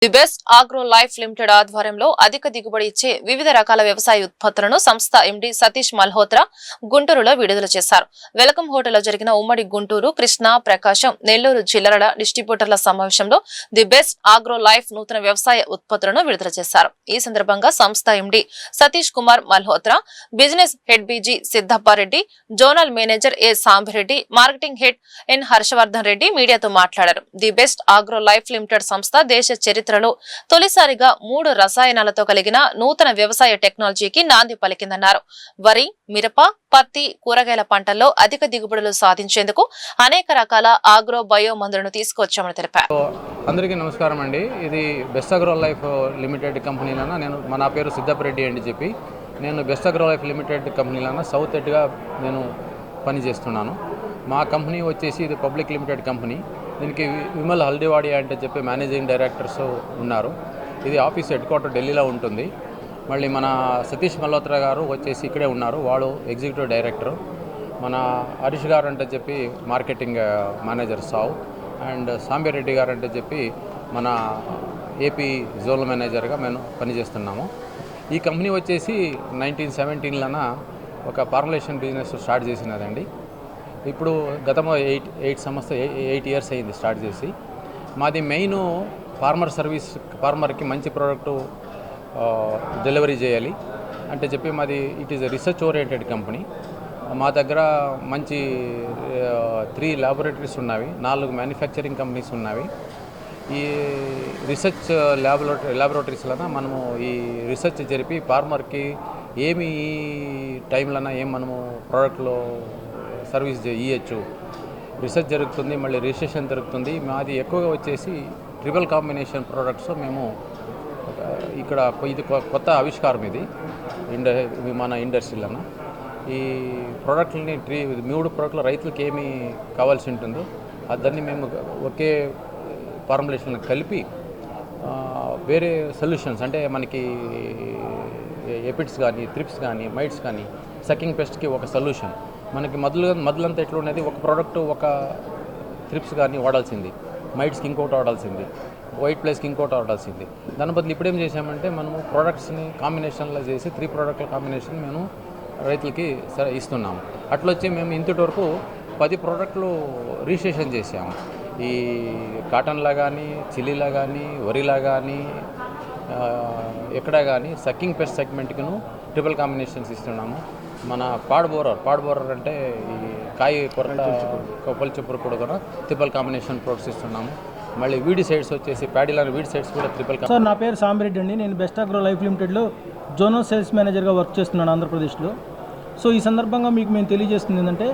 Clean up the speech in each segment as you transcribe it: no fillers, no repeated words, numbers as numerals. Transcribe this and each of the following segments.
The best agro life limited ఆధ్వర్యంలో అధిక దిగుబడి ఇచ్చే వివిధ రకాల వ్యవసాయ ఉత్పత్తులను సంస్థ ఎండీ సతీష్ మల్హోత్రా గుంటూరులో విడుదల చేశారు. వెల్కమ్ హోటల్లో జరిగిన ఉమ్మడి గుంటూరు, కృష్ణా, ప్రకాశం, నెల్లూరు జిల్లాల డిస్ట్రిబ్యూటర్ల సమావేశంలో ది బెస్ట్ ఆగ్రో లైఫ్ నూతన వ్యవసాయ ఉత్పత్తులను విడుదల చేశారు. ఈ సందర్భంగా సంస్థ MD Satish Kumar Malhotra, business head BG Siddappareddy, zonal manager A Sambireddy, marketing head N Harshavardhan Reddy మీడియాతో మాట్లాడారు. The best agro life limited సంస్థ దేశ చరిత్రలో తొలిసారిగా 3 రసాయనాలతో కలిగిన నూతన వ్యవసాయ టెక్నాలజీకి నాంది పలికిందన్నారు. వరి, మిరప, పత్తి, కూరగాయల పంటల్లో అధిక దిగుబడులు సాధించేందుకు అనేక రకాల ఆగ్రో బయో మందులను తీసుకొచ్చామని తెలిపారు. అందరికీ నమస్కారం అండి. ఇది బెస్ట్ ఆగ్రో లైఫ్ లిమిటెడ్ కంపెనీలన నా పేరు సిద్దప్పారెడ్డి అని చెప్పి నేను బెస్ట్ ఆగ్రో లైఫ్ లిమిటెడ్ కంపెనీలన సౌత్ హెడ్గా నేను పనిచేస్తున్నాను. మా కంపెనీ వచ్చేసి ఇది పబ్లిక్ లిమిటెడ్ కంపెనీ. దీనికి విమల్ హల్దీవాడియా అంటే చెప్పి మేనేజింగ్ డైరెక్టర్స్ ఉన్నారు. ఇది ఆఫీస్ హెడ్ క్వార్టర్ ఢిల్లీలో ఉంటుంది. మళ్ళీ మన సతీష్ మల్హోత్రా గారు వచ్చేసి ఇక్కడే ఉన్నారు, వాడు ఎగ్జిక్యూటివ్ డైరెక్టర్. మన హరీష్ గారు అంటే చెప్పి మార్కెటింగ్ మేనేజర్ సావ్, అండ్ సాంబిరెడ్డి గారు అంటే చెప్పి మన ఏపీ జోనల్ మేనేజర్గా మేము పనిచేస్తున్నాము. ఈ కంపెనీ వచ్చేసి 1917లోన ఒక ఫార్ములేషన్ బిజినెస్ స్టార్ట్ చేసినదండి. ఇప్పుడు గతంలో 8 ఇయర్స్ అయింది స్టార్ట్ చేసి. మాది మెయిన్ ఫార్మర్ సర్వీస్, ఫార్మర్కి మంచి ప్రోడక్టు డెలివరీ చేయాలి అంటే చెప్పి మాది it is research oriented company. మా దగ్గర మంచి 3 ల్యాబొరేటరీస్ ఉన్నవి, 4 మ్యానుఫ్యాక్చరింగ్ కంపెనీస్ ఉన్నవి. ఈ రీసెర్చ్ ల్యాబొరేటరీస్లన మనము ఈ రీసెర్చ్ జరిపి ఫార్మర్కి ఏమి ఈ టైంలోన ఏం మనము ప్రోడక్ట్లో సర్వీస్ ఇవ్వచ్చు. రీసెర్చ్ జరుగుతుంది, మళ్ళీ రిజిస్ట్రేషన్ జరుగుతుంది. మాది ఎక్కువగా వచ్చేసి ట్రిపుల్ కాంబినేషన్ ప్రోడక్ట్స్ మేము ఇక్కడ ఇది కొత్త ఆవిష్కారం. ఇది మన ఇండస్ట్రీలోన ఈ ప్రోడక్ట్లని 3 ప్రోడక్ట్లు రైతులకు ఏమి కావాల్సి ఉంటుందో దాన్ని మేము ఒకే ఫార్ములేషన్ కలిపి వేరే సొల్యూషన్స్ అంటే మనకి ఎపిడ్స్ కానీ, త్రిప్స్ కానీ, మైట్స్ కానీ, సకింగ్ పెస్ట్కి ఒక సొల్యూషన్. మనకి మొదలంతా ఎట్లా ఉన్నది, ఒక ప్రోడక్ట్ ఒక త్రిప్స్ కానీ వాడాల్సింది, మైట్స్కి ఇంకోటి వాడాల్సింది, వైట్ ప్లేస్కి ఇంకోటి వాడాల్సింది. దాని బదులు ఇప్పుడేం చేసామంటే మనము ప్రోడక్ట్స్ని కాంబినేషన్లో చేసి 3 ప్రోడక్ట్ల కాంబినేషన్ మేము రైతులకి ఇస్తున్నాము. అట్లా వచ్చి మేము ఇంతటి వరకు 10 ప్రోడక్ట్లు రిజిస్ట్రేషన్ చేసాము. ఈ కాటన్లా కానీ, చిల్లీలా కానీ, వరిలా కానీ, ఎక్కడ కానీ సక్కింగ్ పెస్ట్ సెగ్మెంట్కిను ట్రిపుల్ కాంబినేషన్స్ ఇస్తున్నాము. మన పాడ్ బోరర్ అంటే ఈ కాయ కొప్పల్చి పురుగు కూడా ట్రిపుల్ కాంబినేషన్ ప్రొడక్ట్స్ ఇస్తున్నాము. మళ్ళీ వీడి సైడ్స్ వచ్చేసి ప్యాడీలాంటి వీడి సైడ్స్ కూడా ట్రిపుల్. సార్, నా పేరు సాంబిరెడ్డి అండి. నేను బెస్ట్ ఆగ్రో లైఫ్ లిమిటెడ్లో జోనల్ సేల్స్ మేనేజర్గా వర్క్ చేస్తున్నాను ఆంధ్రప్రదేశ్లో. సో ఈ సందర్భంగా మీకు మేము తెలియజేస్తుంది ఏంటంటే,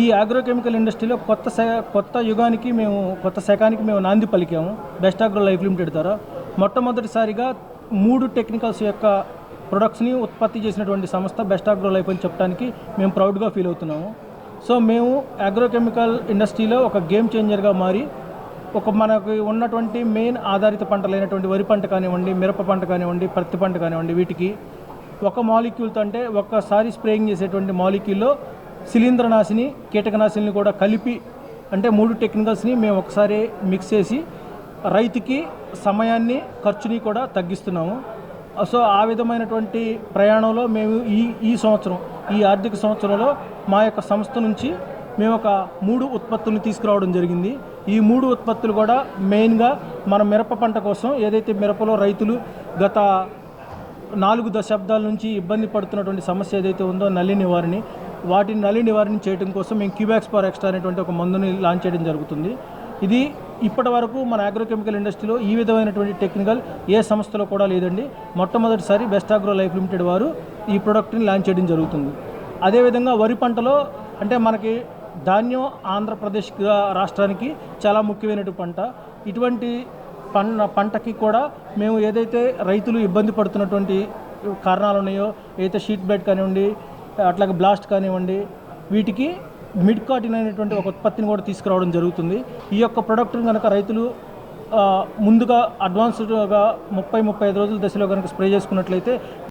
ఈ ఆగ్రోకెమికల్ ఇండస్ట్రీలో కొత్త యుగానికి కొత్త శకానికి మేము నాంది పలికాము బెస్ట్ ఆగ్రో లైఫ్ లిమిటెడ్ ద్వారా. మొట్టమొదటిసారిగా 3 టెక్నికల్స్ యొక్క ప్రొడక్ట్స్ని ఉత్పత్తి చేసినటువంటి సంస్థ బెస్ట్ ఆగ్రో లైఫ్ అని చెప్పడానికి మేము ప్రౌడ్గా ఫీల్ అవుతున్నాము. సో మేము ఆగ్రోకెమికల్ ఇండస్ట్రీలో ఒక గేమ్ చేంజర్గా మారి మనకు ఉన్నటువంటి మెయిన్ ఆధారిత పంటలైనటువంటి వరి పంట కానివ్వండి, మిరప పంట కానివ్వండి, పత్తి పంట కానివ్వండి, వీటికి ఒక మాలిక్యూల్తో అంటే ఒక్కసారి స్ప్రేయింగ్ చేసేటువంటి మాలిక్యూల్లో శిలీంద్రనాశిని, కీటకనాశిని కూడా కలిపి అంటే 3 టెక్నికల్స్ని మేము ఒకసారి మిక్స్ చేసి రైతుకి సమయాన్ని, ఖర్చుని కూడా తగ్గిస్తున్నాము. సో ఆ విధమైనటువంటి ప్రయాణంలో మేము ఈ సంవత్సరం, ఈ ఆర్థిక సంవత్సరంలో మా యొక్క సంస్థ నుంచి మేము ఒక 3 ఉత్పత్తులను తీసుకురావడం జరిగింది. ఈ 3 ఉత్పత్తులు కూడా మెయిన్గా మన మిరప పంట కోసం, ఏదైతే మిరపలో రైతులు గత 4 దశాబ్దాల నుంచి ఇబ్బంది పడుతున్నటువంటి సమస్య ఏదైతే ఉందో నల్లి నివారణ చేయడం కోసం మేము క్యూబాక్స్ ఫర్ ఎక్స్ట్రా అనేటువంటి ఒక మందుని లాంచ్ చేయడం జరుగుతుంది. ఇది ఇప్పటి వరకు మన ఆగ్రోకెమికల్ ఇండస్ట్రీలో ఈ విధమైనటువంటి టెక్నికల్ ఏ సంస్థలో కూడా లేదండి. మొట్టమొదటిసారి బెస్ట్ ఆగ్రో లైఫ్ లిమిటెడ్ వారు ఈ ప్రోడక్ట్ని లాంచ్ చేయడం జరుగుతుంది. అదేవిధంగా వరి పంటలో అంటే మనకి ధాన్యం ఆంధ్రప్రదేశ్ రాష్ట్రానికి చాలా ముఖ్యమైనటువంటి పంట. ఇటువంటి పంటకి కూడా మేము ఏదైతే రైతులు ఇబ్బంది పడుతున్నటువంటి కారణాలు ఉన్నాయో, ఏదైతే షీట్ బ్లైట్ కానివ్వండి, అట్లాగే బ్లాస్ట్ కానివ్వండి, వీటికి మిడ్ కాటిన్ అనేటువంటి ఒక ఉత్పత్తిని కూడా తీసుకురావడం జరుగుతుంది. ఈ యొక్క ప్రోడక్ట్ని కనుక రైతులు ముందుగా అడ్వాన్స్డ్గా 30-35 రోజుల దశలో కనుక స్ప్రే చేసుకున్నట్లయితే